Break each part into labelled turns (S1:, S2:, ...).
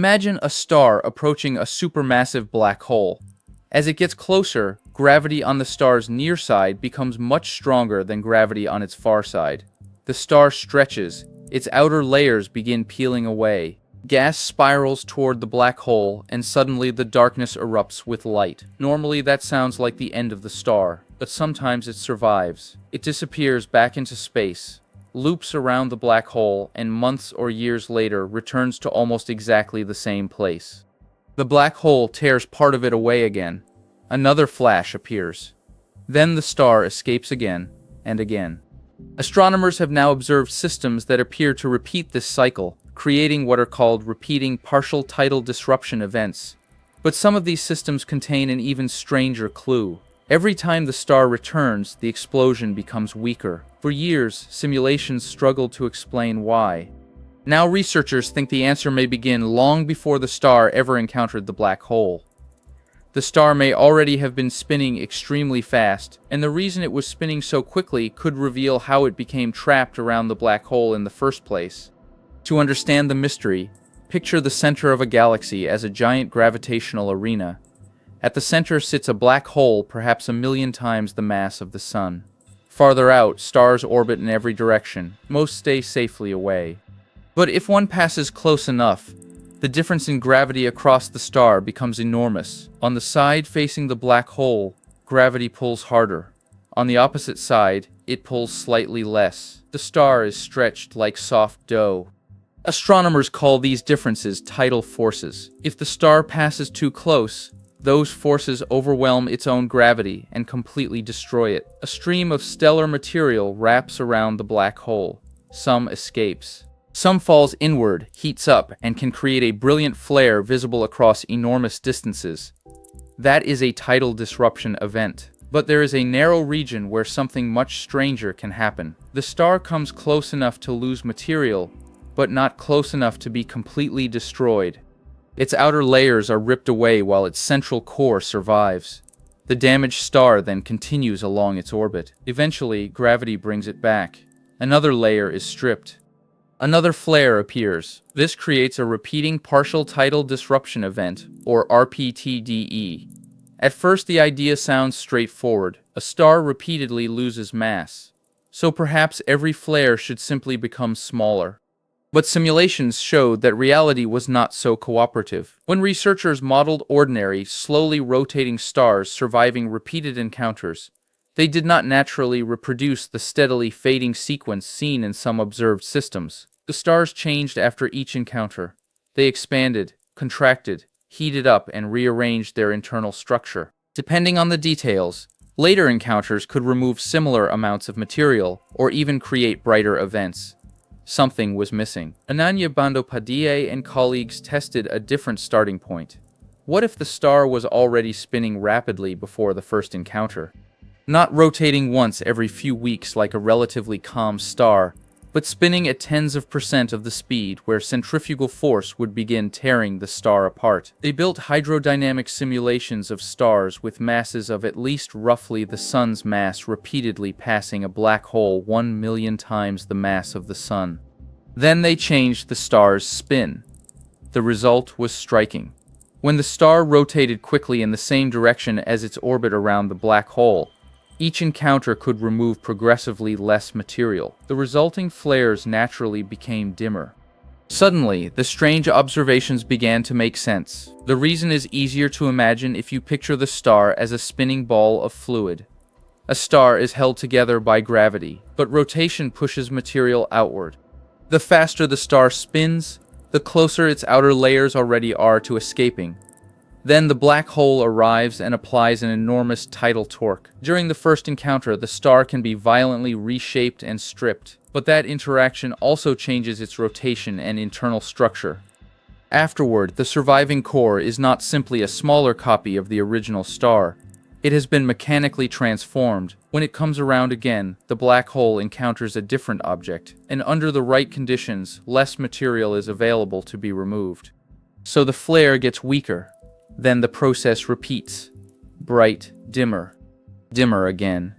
S1: Imagine a star approaching a supermassive black hole. As it gets closer, gravity on the star's near side becomes much stronger than gravity on its far side. The star stretches, its outer layers begin peeling away. Gas spirals toward the black hole, and suddenly the darkness erupts with light. Normally that sounds like the end of the star, but sometimes it survives. It disappears back into space, loops around the black hole, and months or years later returns to almost exactly the same place. The black hole tears part of it away again. Another flash appears. Then the star escapes again and again. Astronomers have now observed systems that appear to repeat this cycle, creating what are called repeating partial tidal disruption events. But some of these systems contain an even stranger clue. Every time the star returns, the explosion becomes weaker. For years, simulations struggled to explain why. Now researchers think the answer may begin long before the star ever encountered the black hole. The star may already have been spinning extremely fast, and the reason it was spinning so quickly could reveal how it became trapped around the black hole in the first place. To understand the mystery, picture the center of a galaxy as a giant gravitational arena. At the center sits a black hole perhaps 1,000,000 times the mass of the Sun. Farther out, stars orbit in every direction. Most stay safely away. But if one passes close enough, the difference in gravity across the star becomes enormous. On the side facing the black hole, gravity pulls harder. On the opposite side, it pulls slightly less. The star is stretched like soft dough. Astronomers call these differences tidal forces. If the star passes too close, those forces overwhelm its own gravity and completely destroy it. A stream of stellar material wraps around the black hole. Some escapes. Some falls inward, heats up, and can create a brilliant flare visible across enormous distances. That is a tidal disruption event. But there is a narrow region where something much stranger can happen. The star comes close enough to lose material, but not close enough to be completely destroyed. Its outer layers are ripped away while its central core survives. The damaged star then continues along its orbit. Eventually, gravity brings it back. Another layer is stripped. Another flare appears. This creates a repeating partial tidal disruption event, or RPTDE. At first, the idea sounds straightforward. A star repeatedly loses mass, so perhaps every flare should simply become smaller. But simulations showed that reality was not so cooperative. When researchers modeled ordinary, slowly rotating stars surviving repeated encounters, they did not naturally reproduce the steadily fading sequence seen in some observed systems. The stars changed after each encounter. They expanded, contracted, heated up, and rearranged their internal structure. Depending on the details, later encounters could remove similar amounts of material or even create brighter events. Something was missing. Ananya Bandyopadhyay and colleagues tested a different starting point. What if the star was already spinning rapidly before the first encounter? Not rotating once every few weeks like a relatively calm star, but spinning at tens of percent of the speed where centrifugal force would begin tearing the star apart. They built hydrodynamic simulations of stars with masses of at least roughly the Sun's mass repeatedly passing a black hole 1,000,000 times the mass of the Sun. Then they changed the star's spin. The result was striking. When the star rotated quickly in the same direction as its orbit around the black hole, each encounter could remove progressively less material. The resulting flares naturally became dimmer. Suddenly, the strange observations began to make sense. The reason is easier to imagine if you picture the star as a spinning ball of fluid. A star is held together by gravity, but rotation pushes material outward. The faster the star spins, the closer its outer layers already are to escaping. Then the black hole arrives and applies an enormous tidal torque. During the first encounter, the star can be violently reshaped and stripped, but that interaction also changes its rotation and internal structure. Afterward, the surviving core is not simply a smaller copy of the original star. It has been mechanically transformed. When it comes around again, the black hole encounters a different object, and under the right conditions, less material is available to be removed. So the flare gets weaker. Then the process repeats. Bright, dimmer, dimmer again.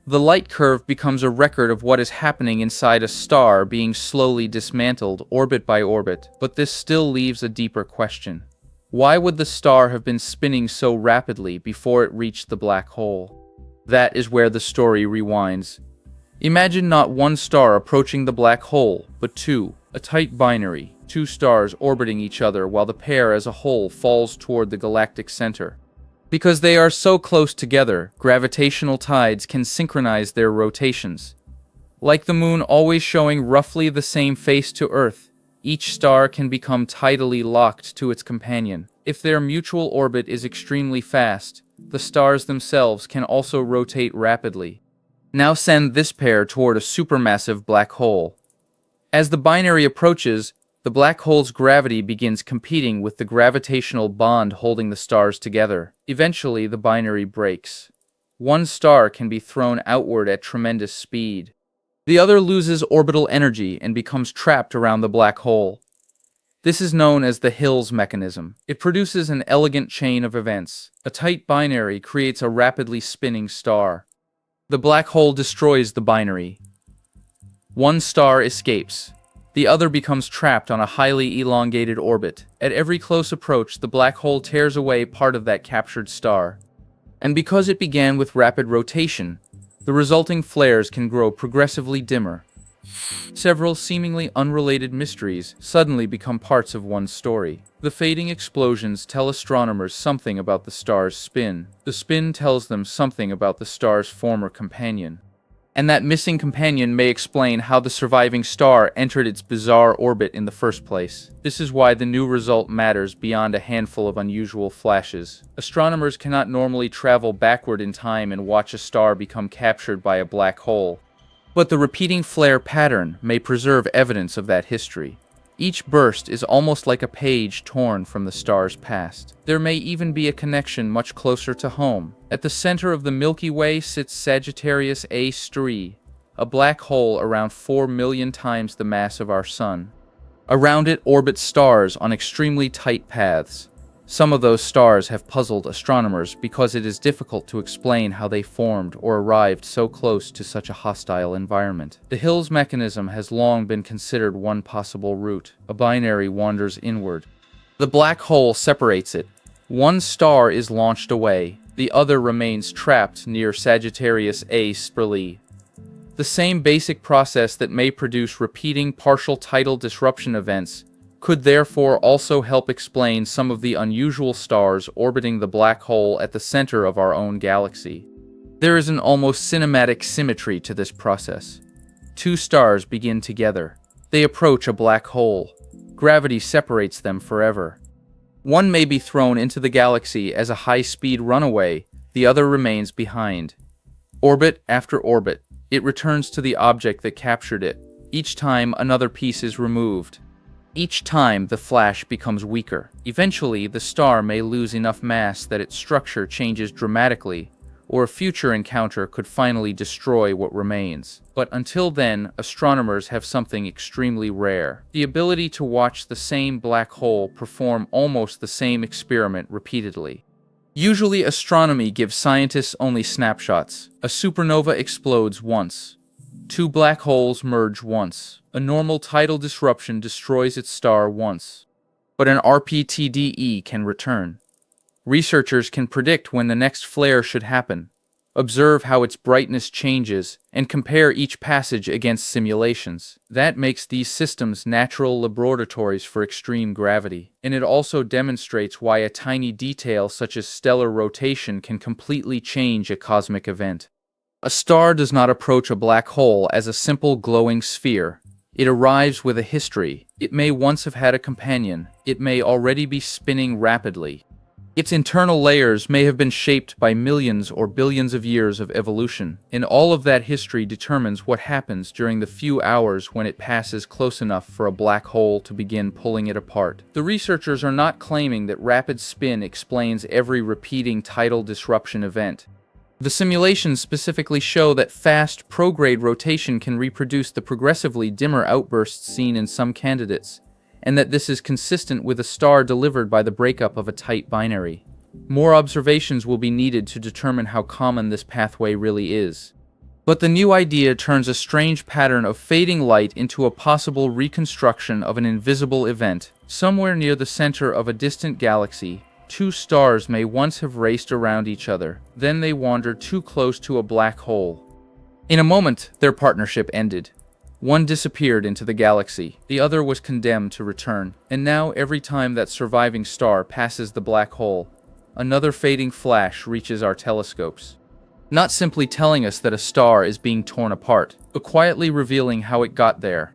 S1: The light curve becomes a record of what is happening inside a star being slowly dismantled orbit by orbit, but this still leaves a deeper question. Why would the star have been spinning so rapidly before it reached the black hole? That is where the story rewinds. Imagine not one star approaching the black hole, but two, a tight binary, two stars orbiting each other while the pair as a whole falls toward the galactic center. Because they are so close together, gravitational tides can synchronize their rotations. Like the moon always showing roughly the same face to Earth, each star can become tidally locked to its companion. If their mutual orbit is extremely fast, the stars themselves can also rotate rapidly. Now send this pair toward a supermassive black hole. As the binary approaches, the black hole's gravity begins competing with the gravitational bond holding the stars together. Eventually, the binary breaks. One star can be thrown outward at tremendous speed. The other loses orbital energy and becomes trapped around the black hole. This is known as the Hill's mechanism. It produces an elegant chain of events. A tight binary creates a rapidly spinning star. The black hole destroys the binary. One star escapes. The other becomes trapped on a highly elongated orbit. At every close approach, the black hole tears away part of that captured star. And because it began with rapid rotation, the resulting flares can grow progressively dimmer. Several seemingly unrelated mysteries suddenly become parts of one story. The fading explosions tell astronomers something about the star's spin. The spin tells them something about the star's former companion. And that missing companion may explain how the surviving star entered its bizarre orbit in the first place. This is why the new result matters beyond a handful of unusual flashes. Astronomers cannot normally travel backward in time and watch a star become captured by a black hole. But the repeating flare pattern may preserve evidence of that history. Each burst is almost like a page torn from the star's past. There may even be a connection much closer to home. At the center of the Milky Way sits Sagittarius A Stri, a black hole around 4 million times the mass of our Sun. Around it orbit stars on extremely tight paths. Some of those stars have puzzled astronomers because it is difficult to explain how they formed or arrived so close to such a hostile environment. The Hill's mechanism has long been considered one possible route. A binary wanders inward. The black hole separates it. One star is launched away. The other remains trapped near Sagittarius A Sperli. The same basic process that may produce repeating partial tidal disruption events could therefore also help explain some of the unusual stars orbiting the black hole at the center of our own galaxy. There is an almost cinematic symmetry to this process. Two stars begin together. They approach a black hole. Gravity separates them forever. One may be thrown into the galaxy as a high-speed runaway, the other remains behind. Orbit after orbit, it returns to the object that captured it. Each time, another piece is removed. Each time, the flash becomes weaker. Eventually, the star may lose enough mass that its structure changes dramatically, or a future encounter could finally destroy what remains. But until then, astronomers have something extremely rare: the ability to watch the same black hole perform almost the same experiment repeatedly. Usually, astronomy gives scientists only snapshots. A supernova explodes once. Two black holes merge once. A normal tidal disruption destroys its star once. But an RPTDE can return. Researchers can predict when the next flare should happen, observe how its brightness changes, and compare each passage against simulations. That makes these systems natural laboratories for extreme gravity. And it also demonstrates why a tiny detail such as stellar rotation can completely change a cosmic event. A star does not approach a black hole as a simple glowing sphere. It arrives with a history. It may once have had a companion. It may already be spinning rapidly. Its internal layers may have been shaped by millions or billions of years of evolution, and all of that history determines what happens during the few hours when it passes close enough for a black hole to begin pulling it apart. The researchers are not claiming that rapid spin explains every repeating tidal disruption event. The simulations specifically show that fast, prograde rotation can reproduce the progressively dimmer outbursts seen in some candidates, and that this is consistent with a star delivered by the breakup of a tight binary. More observations will be needed to determine how common this pathway really is. But the new idea turns a strange pattern of fading light into a possible reconstruction of an invisible event. Somewhere near the center of a distant galaxy, two stars may once have raced around each other. Then they wandered too close to a black hole. In a moment, their partnership ended. One disappeared into the galaxy, the other was condemned to return. And now, every time that surviving star passes the black hole, another fading flash reaches our telescopes. Not simply telling us that a star is being torn apart, but quietly revealing how it got there.